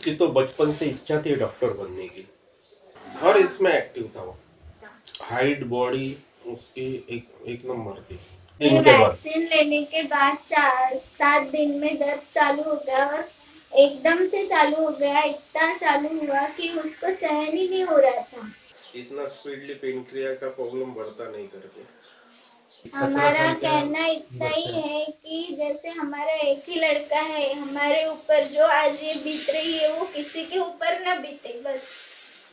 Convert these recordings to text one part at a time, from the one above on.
उसकी तो बचपन से इच्छा थी डॉक्टर बनने की। हर इसमें एक्टिव था वो। हाइट बॉडी उसकी एक एक नंबर थी। फिर दिन के बाद वैक्सीन लेने के बाद 4-7 दिन में दर्द चालू हो गया और एकदम से चालू हो गया, इतना चालू हुआ कि उसको सहन ही नहीं हो रहा था। इतना स्पीडली पेन क्रिया का प्रॉब्लम बढ़ता नहीं करके। हमारा कहना इतना ही है कि जैसे हमारा एक ही लड़का है, हमारे ऊपर जो आज ये बीत रही है वो किसी के ऊपर ना बीते बस।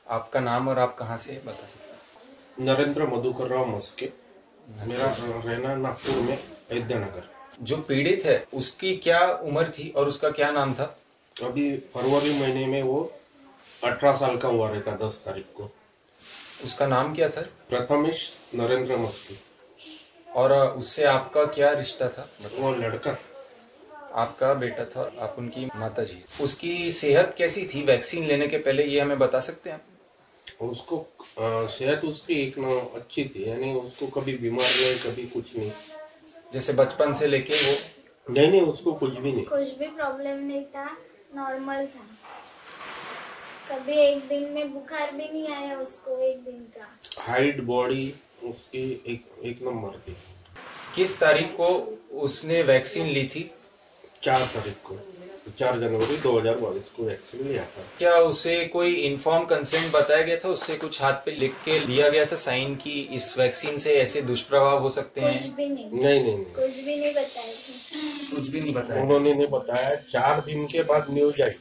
आपका नाम और आप कहाँ से बता सकते हैं? नरेंद्र मधुकर राव मस्के। मेरा रहना नागपुर में अयोध्या नगर। जो पीड़ित है उसकी क्या उम्र थी और उसका क्या नाम था? अभी फरवरी महीने में वो 18 साल का हुआ रहता 10 तारीख को। उसका नाम क्या था? प्रथमेश नरेंद्र मस्के। और उससे आपका क्या रिश्ता था? वो लड़का था। आपका बेटा था, आप उनकी माता जी। उसकी सेहत कैसी थी वैक्सीन लेने के पहले, ये हमें बता सकते हैं? उसको सेहत उसकी एक न अच्छी थी, यानी उसको कभी बीमार नहीं, कभी कुछ नहीं। जैसे बचपन से लेके वो नहीं, उसको कुछ भी नहीं। कुछ भी प्रॉब्लम नहीं था, नॉर्मल था। कभी एक दिन में बुखार भी नहीं आया उसको, एक दिन का। हाइट बॉडी उसकी एक नंबर थी। किस तारीख को उसने वैक्सीन ली थी? 4 तारीख को, 4 जनवरी 2022 को वैक्सीन लिया था। क्या उसे कोई इन्फॉर्म कंसेंट बताया गया था? उससे कुछ हाथ पे लिख के दिया गया था साइन की इस वैक्सीन से ऐसे दुष्प्रभाव हो सकते हैं? कुछ भी नहीं। नहीं, कुछ भी नहीं बताया था। कुछ भी नहीं बताया। उन्होंने नहीं बताया। 4 दिन के बाद न्यूज आई,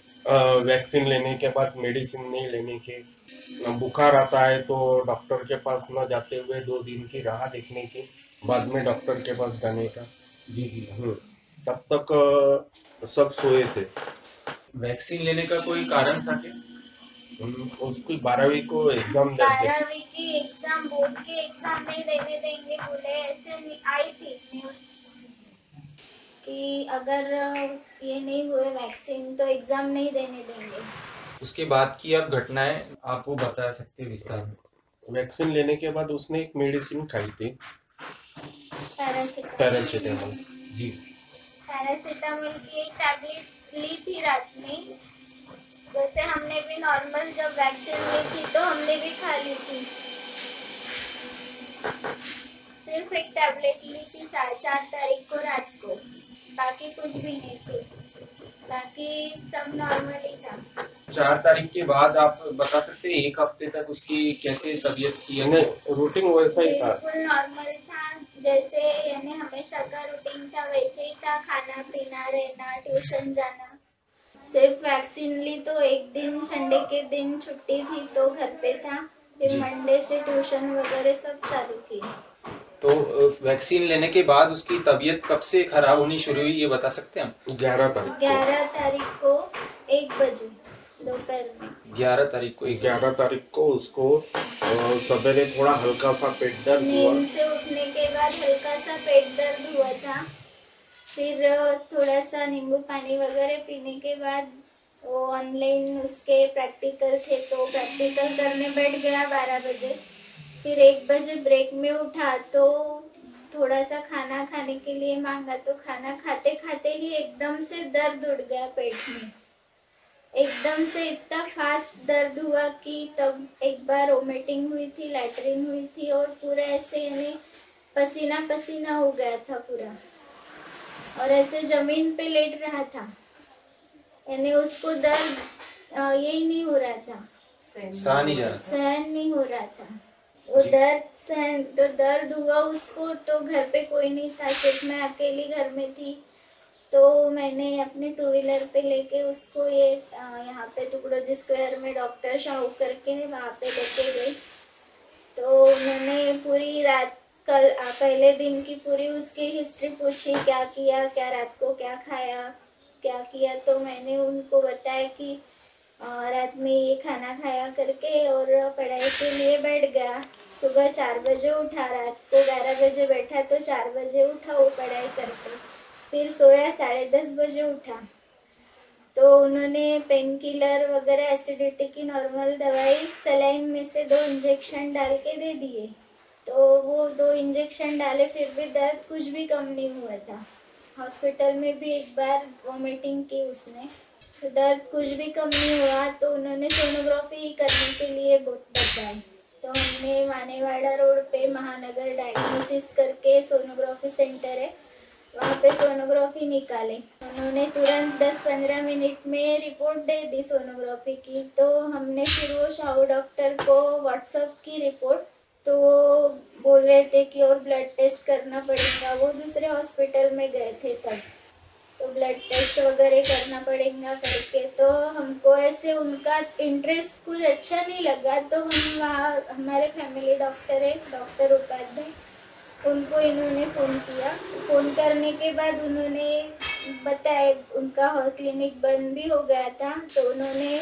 वैक्सीन लेने के बाद मेडिसिन नहीं लेने के। बुखार आता है तो डॉक्टर के पास न जाते हुए 2 दिन की राह देखने की, बाद में डॉक्टर के पास जाने का। जी जी। तब तक सब सोए थे। वैक्सीन लेने का कोई कारण था क्या? उसकी 12वीं को एग्जाम दे 12वीं की एग्जाम, बोर्ड की एग्जाम नहीं देने देंगे बोले, ऐसे आई थी न्यूज कि अगर ये नहीं हुए वैक्सीन तो एग्जाम नहीं देने देंगे। उसके बाद की आप घटनाएं आप वो बता सकते हैं विस्तार में? वैक्सीन लेने के बाद उसने एक मेडिसिन खाई थी, पैरासीटामोल। जी। पैरासीटामोल की एक टैबलेट ली थी रात में। जैसे हमने भी नॉर्मल जब वैक्सीन ली थी तो हमने भी खा ली थी। सिर्फ एक टैबलेट ली थी 4 तारीख को रात को, बाकी कुछ भी नहीं थी, बाकी सब नॉर्मल ही था। 4 तारीख के बाद आप बता सकते हैं एक हफ्ते तक उसकी कैसे तबीयत थी? रूटीन वैसा ही था, बिल्कुल नॉर्मल था, जैसे यानी हमेशा का रूटीन था वैसे ही था, खाना पीना रहना ट्यूशन जाना। सिर्फ वैक्सीन ली तो एक दिन संडे के दिन छुट्टी थी तो घर पे था, फिर मंडे से ट्यूशन वगैरह सब चालू किए। तो वैक्सीन लेने के बाद उसकी तबीयत कब से खराब होनी शुरू हुई ये बता सकते हैं हम? 11 तारीख को 1 बजे दोपहर में। 11 तारीख को 11 तारीख को उसको सवेरे थोड़ा हल्का सा पेट दर्द हुआ। नींद से उठने के बाद हल्का सा पेट दर्द हुआ था, फिर थोड़ा सा नींबू पानी वगैरह पीने के बाद वो ऑनलाइन उसके प्रैक्टिकल थे तो प्रैक्टिकल करने बैठ गया 12 बजे। फिर 1 बजे ब्रेक में उठा तो थोड़ा सा खाना खाने के लिए मांगा तो खाना खाते खाते ही एकदम से दर्द उठ गया पेट में। एकदम से इतना फास्ट दर्द हुआ कि तब एक बार वोमिटिंग हुई थी, लैट्रिन हुई थी और पूरा ऐसे यानी पसीना पसीना हो गया था पूरा, और ऐसे जमीन पे लेट रहा था, यानी उसको दर्द यही नहीं हो रहा था, सहन नहीं हो रहा था वो दर्द सहन। तो दर्द हुआ उसको तो घर पे कोई नहीं था, सिर्फ मैं अकेली घर में थी। तो मैंने अपने 2 व्हीलर पे लेके उसको ये यहाँ पे टुकड़ोजी स्क्वायर में डॉक्टर शाहू करके वहाँ पे लेके गई। तो मैंने पूरी रात कल पहले दिन की पूरी उसकी हिस्ट्री पूछी, क्या किया, क्या रात को क्या खाया, क्या किया। तो मैंने उनको बताया कि रात में ये खाना खाया करके और पढ़ाई के लिए बैठ गया। सुबह 4 बजे उठा, रात को 11 बजे बैठा तो 4 बजे उठा वो पढ़ाई करके, फिर सोया 10:30 बजे उठा। तो उन्होंने पेन किलर वगैरह एसिडिटी की नॉर्मल दवाई सलाइन में से 2 इंजेक्शन डाल के दे दिए। तो वो 2 इंजेक्शन डाले फिर भी दर्द कुछ भी कम नहीं हुआ था। हॉस्पिटल में भी एक बार वॉमिटिंग की उसने, तो दर्द कुछ भी कम नहीं हुआ, तो उन्होंने सोनोग्राफी करने के लिए बताया। तो हमने मानेवाड़ा रोड पे महानगर डायग्नोसिस करके सोनोग्राफी सेंटर है, वहाँ पे सोनोग्राफी निकाले। उन्होंने तुरंत 10-15 मिनट में रिपोर्ट दे दी सोनोग्राफी की। तो हमने फिर वो शाहू डॉक्टर को व्हाट्सअप की रिपोर्ट, तो वो बोल रहे थे कि और ब्लड टेस्ट करना पड़ेगा। वो दूसरे हॉस्पिटल में गए थे तब, तो ब्लड टेस्ट वगैरह करना पड़ेगा करके। तो हमको ऐसे उनका इंटरेस्ट कुछ अच्छा नहीं लगा, तो हम वहाँ, हमारे फैमिली डॉक्टर है डॉक्टर उपाध्याय, उनको इन्होंने फ़ोन किया। फ़ोन करने के बाद उन्होंने बताया, उनका क्लिनिक बंद भी हो गया था, तो उन्होंने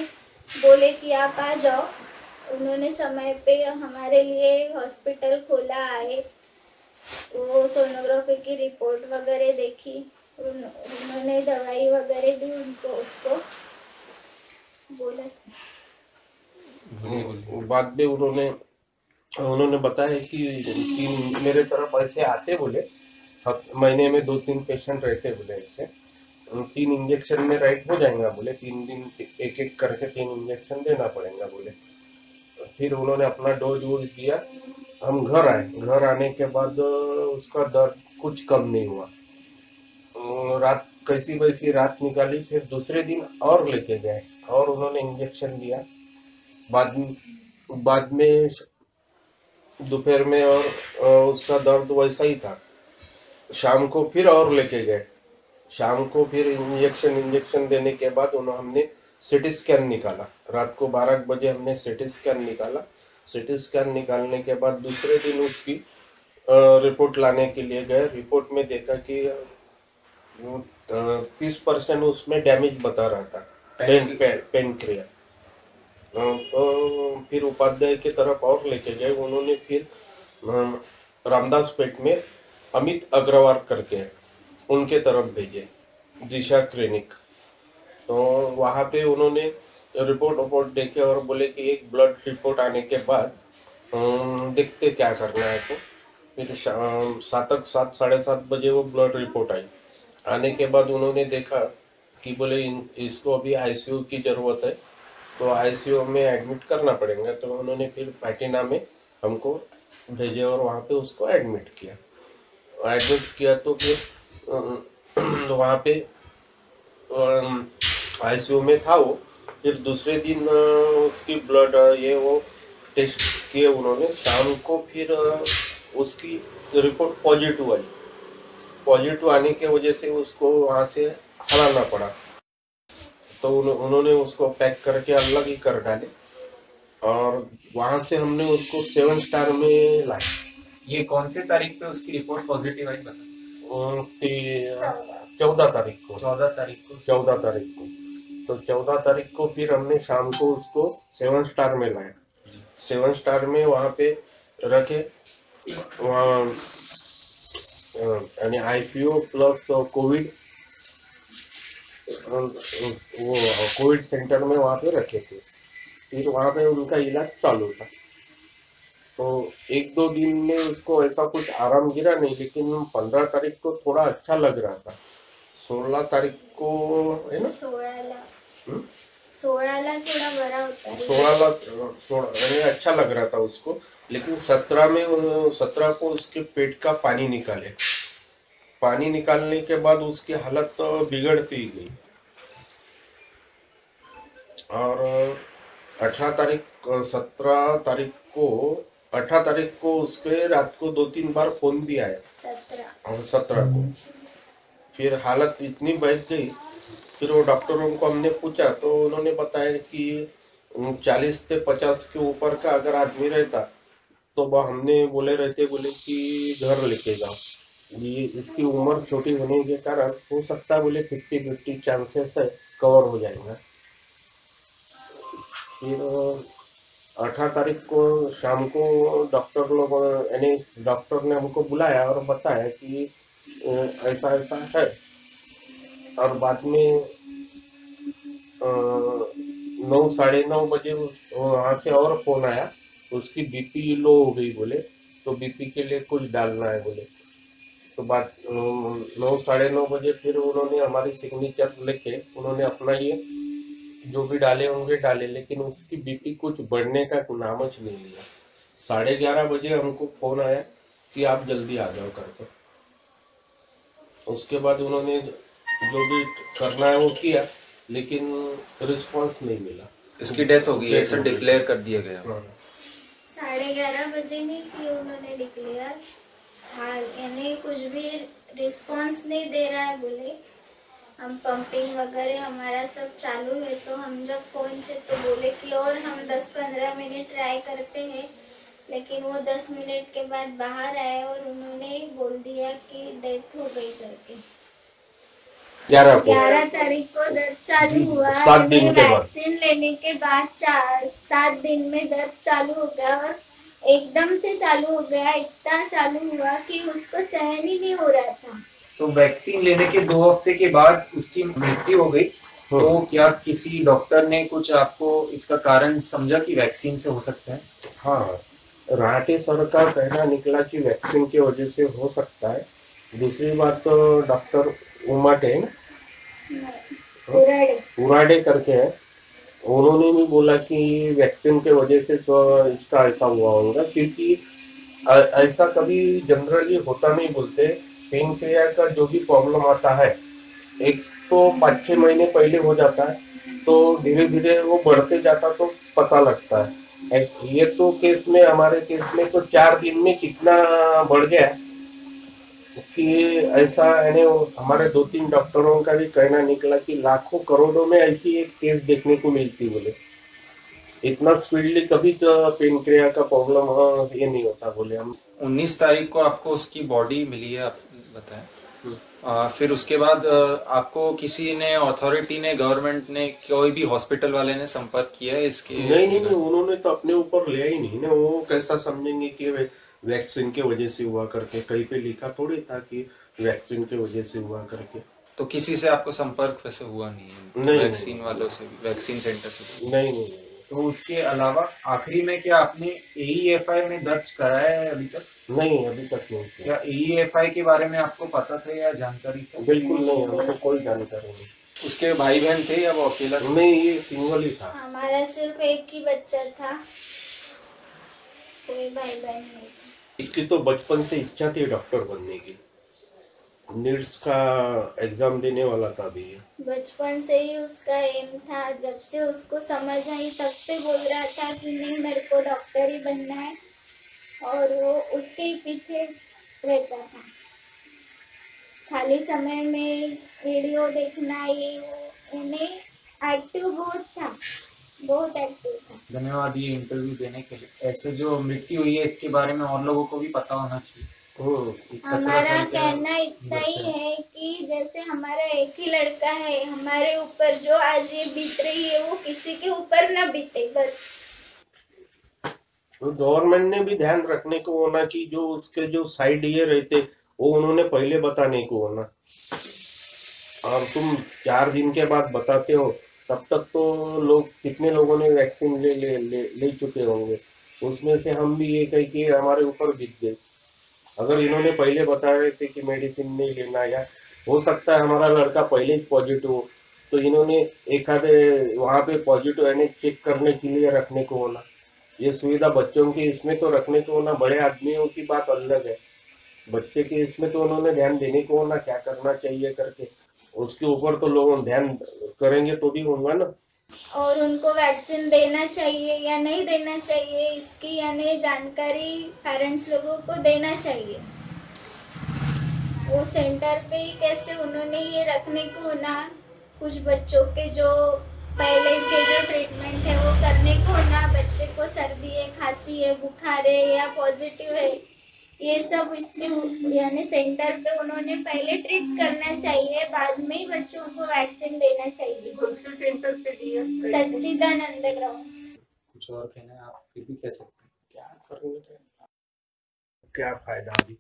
बोले कि आप आ जाओ। उन्होंने समय पे हमारे लिए हॉस्पिटल खोला, आए, वो सोनोग्राफी की रिपोर्ट वगैरह देखी, उन्होंने दवाई वगैरह दी उनको, उसको बोला। बाद में उन्होंने बताया कि तीन मेरे तरफ ऐसे आते बोले, महीने में 2-3 पेशेंट रहते बोले, ऐसे 3 इंजेक्शन में राइट हो जाएगा बोले, 3 दिन एक एक करके 3 इंजेक्शन देना पड़ेगा बोले। फिर उन्होंने अपना डोज वोज दिया, हम घर आए। घर आने के बाद उसका दर्द कुछ कम नहीं हुआ। रात कैसी वैसी रात निकाली, फिर दूसरे दिन और लेके गए और उन्होंने इंजेक्शन दिया। बाद में दोपहर में और उसका दर्द वैसा ही था। शाम को फिर और लेके गए। शाम को फिर इंजेक्शन देने के बाद हमने सीटी स्कैन निकाला। रात को 12 बजे हमने सीटी स्कैन निकाला। सीटी स्कैन निकालने के बाद दूसरे दिन उसकी रिपोर्ट लाने के लिए गए। रिपोर्ट में देखा कि 30% उसमें डैमेज बता रहा था, पेनक्रिया। तो फिर उपाध्याय की तरफ और लेके गए। उन्होंने फिर रामदास पेट में अमित अग्रवाल करके हैं, उनके तरफ भेजे, दिशा क्लिनिक। तो वहाँ पे उन्होंने रिपोर्ट देखे और बोले कि एक ब्लड रिपोर्ट आने के बाद देखते क्या करना है। तो फिर 7 साढ़े 7 बजे वो ब्लड रिपोर्ट आई। आने के बाद उन्होंने देखा कि बोले इसको अभी आईसीयू की ज़रूरत है, तो आईसीयू में एडमिट करना पड़ेगा। तो उन्होंने फिर पैटिना में हमको भेजे और वहाँ पे उसको एडमिट किया। तो फिर वहाँ पे आईसीयू में था वो। फिर दूसरे दिन उसकी ब्लड ये वो टेस्ट किए उन्होंने शाम को। फिर उसकी रिपोर्ट पॉजिटिव आने की वजह से उसको वहाँ से हटाना पड़ा। तो उन्होंने उसको पैक करके अलग ही कर डाले और वहाँ से हमने उसको 7 स्टार में लाए। ये कौन से तारीख पे उसकी रिपोर्ट पॉजिटिव आई बता? 14 तारीख को। 14 तारीख को। तो 14 तारीख को फिर हमने शाम को उसको 7 स्टार में लाया। 7 स्टार में वहाँ पे रखे, वहाँ यानी आईसीयू प्लस कोविड, वो कोविड सेंटर में वहाँ पे रखे थे। फिर वहाँ पे उनका इलाज चालू था। तो 1-2 दिन में उसको ऐसा कुछ आराम गिरा नहीं, लेकिन 15 तारीख को थोड़ा अच्छा लग रहा था। 16 तारीख को है ना, 16 थोड़ा बड़ा होता है। 16 थोड़ा यानी अच्छा लग रहा था उसको। लेकिन 17 को उसके पेट का पानी निकाले। पानी निकालने के बाद उसकी हालत तो बिगड़ती ही गई। और 18 तारीख 17 तारीख को 18 तारीख को उसके रात को 2-3 बार फोन दिया है। 17 को फिर हालत इतनी बढ़ गई। फिर वो डॉक्टरों को हमने पूछा तो उन्होंने बताया कि 40 से 50 के ऊपर का अगर आदमी रहता तो हमने बोले कि घर लेके जाओ। ये इसकी उम्र छोटी होने के कारण हो सकता है बोले 50-50 चांसेस है कवर हो जाएगा। फिर 18 तारीख को शाम को डॉक्टर ने हमको बुलाया और बताया कि ऐसा ऐसा है। और बाद में 9-9:30 बजे वहाँ से और फोन आया, उसकी बीपी लो हो गई बोले, तो बीपी के लिए कुछ डालना है बोले। तो बाद 9-9:30 बजे फिर उन्होंने हमारी सिग्नेचर लेके उन्होंने अपना ये जो भी डाले होंगे डाले, लेकिन उसकी बीपी कुछ बढ़ने का नामच नहीं लिया। 11:30 बजे हमको फोन आया कि आप जल्दी आ जाओ करके। उसके बाद उन्होंने जो भी करना है वो किया, लेकिन रिस्पांस नहीं मिला। इसकी डेथ हो गई, डेथ ऐसा हो गई। डिक्लेयर कर दिया गया। हाँ। 11:30 बजे नहीं की उन्होंने डिक्लेयर। हाँ, यानी कुछ भी रिस्पांस नहीं दे रहा है बोले। हम पंपिंग वगैरह हमारा सब चालू है, तो हम जब पहुंचे तो बोले कि और हम 10-15 मिनट ट्राई करते हैं, लेकिन वो 10 मिनट के बाद बाहर आए और उन्होंने बोल दिया कि डेथ हो गई करके। 11 तारीख को दर्द चालू हुआ, 7 दिन के बाद। वैक्सीन लेने के बाद 7 दिन में दर्द चालू हो गया और एकदम से चालू हो गया। इतना चालू हुआ कि उसको सहन ही नहीं हो रहा था। तो वैक्सीन लेने के 2 हफ्ते के बाद उसकी मृत्यु हो गई। तो क्या किसी डॉक्टर ने कुछ आपको इसका कारण समझा कि वैक्सीन से हो सकता है? हाँ, राठी सर का कहना निकला कि वैक्सीन की वजह से हो सकता है। दूसरी बात तो डॉक्टर उमाटे उराडे करके है, उन्होंने भी बोला कि वैक्सीन के वजह से तो इसका ऐसा हुआ होगा, क्योंकि ऐसा कभी जनरली होता नहीं बोलते। पेन क्रिया का जो भी प्रॉब्लम आता है, एक तो 5-6 महीने पहले हो जाता है, तो धीरे धीरे वो बढ़ते जाता तो पता लगता है। ये तो केस में, हमारे केस में तो 4 दिन में कितना बढ़ गया है कि ऐसा, यानी हमारे 2-3 डॉक्टरों का भी कहना निकला कि लाखों करोड़ों में ऐसी एक केस देखने को मिलती बोले। इतना स्पीडली कभी तो पेन क्रिया का प्रॉब्लम ये नहीं होता बोले हम। 19 तारीख को आपको उसकी बॉडी मिली है, आप बताएं। फिर उसके बाद आपको किसी ने, अथॉरिटी ने, गवर्नमेंट ने, कोई भी हॉस्पिटल वाले ने संपर्क किया है इसके? नहीं, उन्होंने तो अपने ऊपर लिया ही नहीं ना। वो कैसा समझेंगे कि वैक्सीन के वजह से हुआ करके, कहीं पे लिखा थोड़ी था कि वैक्सीन के वजह से हुआ करके। तो किसी से आपको संपर्क वैसे हुआ नहीं है? नहीं, वैक्सीन वालों से भी, वैक्सीन सेंटर से भी? नहीं। तो उसके अलावा आखिरी में क्या आपने एईएफआई में दर्ज कराया है अभी तक? नहीं, अभी तक नहीं किया। क्या एईएफआई के बारे में आपको पता था या जानकारी था? बिल्कुल नहीं, हमको कोई जानकारी नहीं। उसके भाई बहन थे या वो अकेला था? नहीं, ये सिंगल ही था। हमारा सिर्फ एक ही बच्चा था, कोई भाई बहन नहीं था। इसकी तो बचपन से इच्छा थी डॉक्टर बनने की। नीट्स का एग्जाम देने वाला था अभी। बचपन से ही उसका एम था। जब से उसको समझ आई तब से बोल रहा था कि नहीं, मेरे को डॉक्टर ही बनना है, और वो उसके ही पीछे रहता था। खाली समय में वीडियो देखना, ये वो, इन्हें एक्टिव बहुत था, बहुत एक्टिव था। धन्यवाद ये इंटरव्यू देने के लिए। ऐसे जो मृत्यु हुई है इसके बारे में और लोगों को भी पता होना चाहिए। 17 हमारा साल के कहना इतना ही बच्चा है कि जैसे हमारा एक ही लड़का है, हमारे ऊपर जो आज ये बीत रही है वो किसी के ऊपर ना बीते बस। तो गवर्नमेंट ने भी ध्यान रखने को होना कि जो उसके जो साइड ये रहते वो उन्होंने पहले बताने को होना। और तुम 4 दिन के बाद बताते हो, तब तक तो लोग, कितने लोगों ने वैक्सीन ले चुके होंगे। उसमें से हम भी ये कह के हमारे ऊपर बीत गए। अगर इन्होंने पहले बताए थे कि मेडिसिन नहीं लेना, या हो सकता है हमारा लड़का पहले ही पॉजिटिव हो, तो इन्होंने एक आधे वहां पे पॉजिटिव यानी चेक करने के लिए रखने को होना। ये सुविधा बच्चों की इसमें तो रखने को होना, बड़े आदमियों की बात अलग है। बच्चे के इसमें तो उन्होंने ध्यान देने को होना, क्या करना चाहिए करके। उसके ऊपर तो लोग ध्यान करेंगे तो भी होगा ना। और उनको वैक्सीन देना चाहिए या नहीं देना चाहिए, इसकी यानी जानकारी पेरेंट्स लोगों को देना चाहिए। वो सेंटर पे ही कैसे उन्होंने ये रखने को होना, कुछ बच्चों के जो पहले के जो ट्रीटमेंट है वो करने को होना। बच्चे को सर्दी है, खांसी है, बुखार है या पॉजिटिव है, ये सब इसके यानी सेंटर पे उन्होंने पहले ट्रीट करना चाहिए, बाद में ही बच्चों को वैक्सीन देना चाहिए। कौन से सेंटर पे दिया? सच्चिदानंद ग्राउंड। कुछ और कहना है आप फिर भी कह सकते हैं। क्या करेंगे, क्या फायदा अभी।